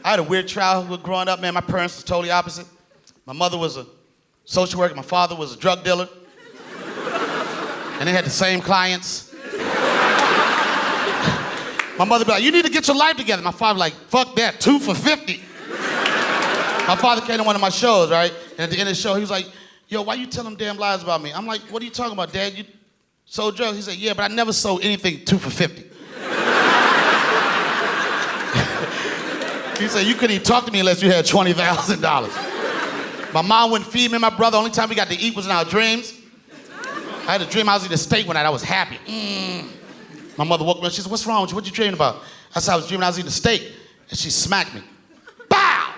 I had a weird childhood growing up, man. My parents was totally opposite. My mother was a social worker. My father was a drug dealer. And they had the same clients. My mother be like, you need to get your life together. My father like, fuck that, 2 for $50. My father came to one of my shows, right? And at the end of the show, he was like, yo, why you telling them damn lies about me? I'm like, what are you talking about, Dad? You sold drugs? He said, yeah, but I never sold anything 2 for $50. He said, you couldn't even talk to me unless you had $20,000. My mom wouldn't feed me and my brother. Only time we got to eat was in our dreams. I had a dream I was eating steak one night. I was happy. My mother woke me up. She said, what's wrong with you? What you dreaming about? I said, I was dreaming I was eating steak. And she smacked me. Bow!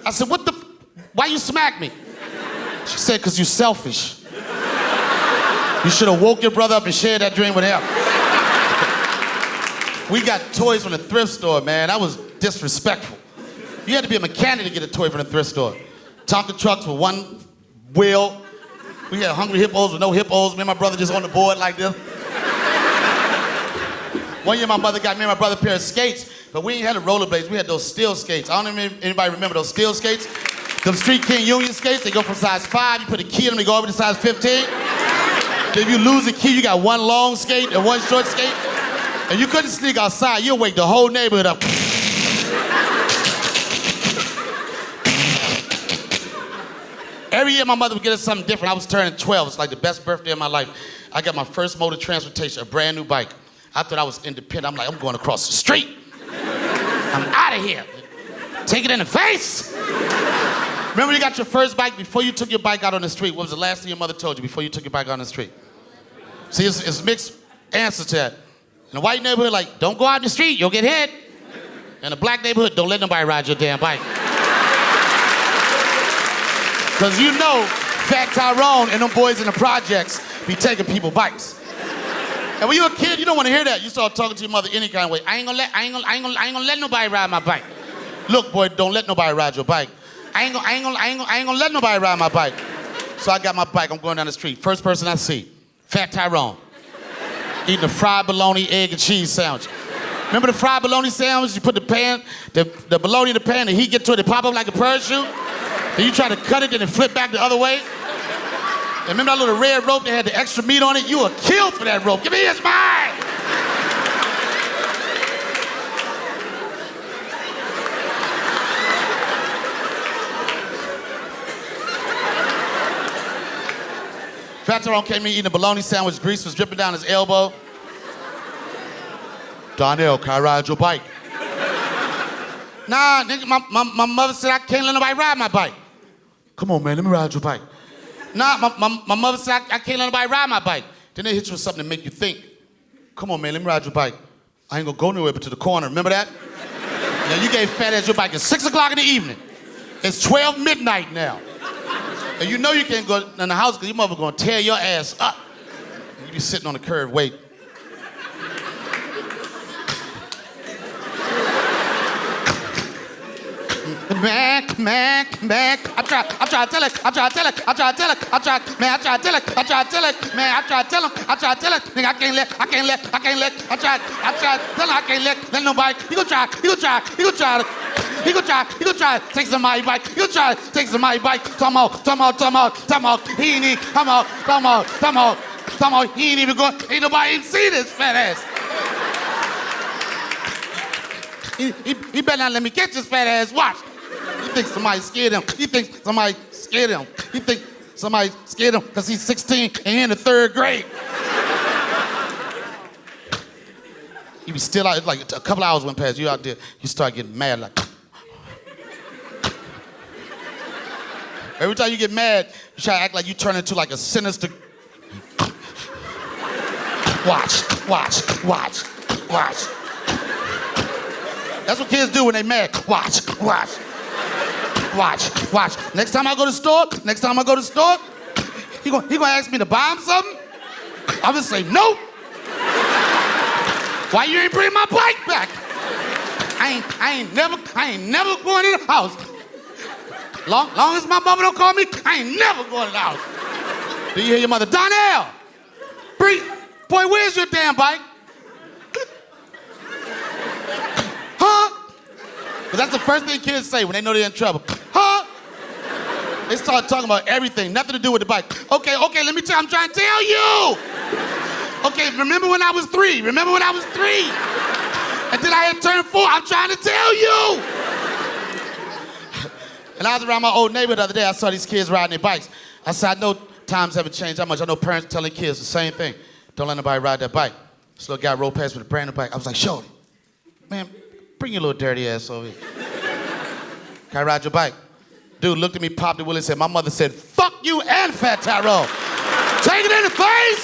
I said, why you smack me? She said, because you selfish. You should have woke your brother up and shared that dream with him. We got toys from the thrift store, man. That was disrespectful. You had to be a mechanic to get a toy from the thrift store. Tonka trucks with one wheel. We had hungry hippos with no hippos. Me and my brother just on the board like this. One year my mother got me and my brother a pair of skates, but we ain't had the rollerblades. We had those steel skates. I don't know if anybody remember those steel skates. Them Street King Union skates, they go from size 5. You put a key in them, they go over to size 15. If you lose a key, you got one long skate and one short skate. And you couldn't sneak outside. You'll wake the whole neighborhood up. Every year my mother would get us something different. I was turning 12. It's like the best birthday of my life. I got my first mode of transportation, a brand new bike. I thought I was independent. I'm like, I'm going across the street. I'm out of here. Take it in the face. Remember you got your first bike before you took your bike out on the street? What was the last thing your mother told you before you took your bike out on the street? See, it's mixed answers to that. In a white neighborhood, like, don't go out in the street, you'll get hit. In a black neighborhood, don't let nobody ride your damn bike. Because you know, Fat Tyrone and them boys in the projects be taking people bikes. And when you're a kid, you don't want to hear that. You start talking to your mother any kind of way. I ain't gonna let nobody ride my bike. Look, boy, don't let nobody ride your bike. I ain't gonna let nobody ride my bike. So I got my bike, I'm going down the street. First person I see, Fat Tyrone. Eating a fried bologna, egg, and cheese sandwich. Remember the fried bologna sandwich? You put the bologna in the pan, the heat get to it, it pop up like a parachute. Then you try to cut it, then it flip back the other way. And remember that little red rope that had the extra meat on it? You were killed for that rope. Give me his mine! Fat Tyrone came in eating a bologna sandwich, grease was dripping down his elbow. Donnell, can I ride your bike? Nah, nigga, my mother said I can't let nobody ride my bike. Come on, man, let me ride your bike. Nah, my mother said I can't let nobody ride my bike. Then they hit you with something to make you think. Come on, man, let me ride your bike. I ain't gonna go nowhere but to the corner, remember that? Now you gave fat ass your bike at 6 o'clock in the evening. It's 12 midnight now. And you know you can't go in the house because your mother gonna tear your ass up. And you be sitting on the curb, wait. Mac. I try to tell it. Nigga, I can't let nobody. He gonna try. He gonna try to take somebody's bike. He gonna try to take somebody's bike. Come on. He ain't even, come on. He ain't even going, ain't nobody even see this fat ass. He better not let me catch this fat ass. Watch. He thinks somebody scared him. He thinks somebody scared him because he's 16 and he in the 3rd grade. He be still out, like a couple hours went past, you out there, you start getting mad like. Every time you get mad, you try to act like you turn into like a sinister. Watch. That's what kids do when they mad. Watch. Next time I go to the store, he gonna ask me to buy him something. I'm gonna say nope. Why you ain't bring my bike back? I ain't never going in the house. Long as my mama don't call me, I ain't never going in the house. Do you hear your mother? Donnell! Boy, where's your damn bike? Huh? Because that's the first thing kids say when they know they're in trouble. Huh? They start talking about everything, nothing to do with the bike. Okay, let me tell you, I'm trying to tell you. Okay, remember when I was 3? Remember when I was 3? And then I had turned 4, I'm trying to tell you. And I was around my old neighbor the other day, I saw these kids riding their bikes. I said, I know times haven't changed that much. I know parents telling kids the same thing. Don't let nobody ride that bike. This little guy rolled past with a brand new bike. I was like, shorty, man, bring your little dirty ass over here. Can I ride your bike? Dude looked at me, popped the wheel and said, my mother said, fuck you and Fat Tyrone. Take it in the face.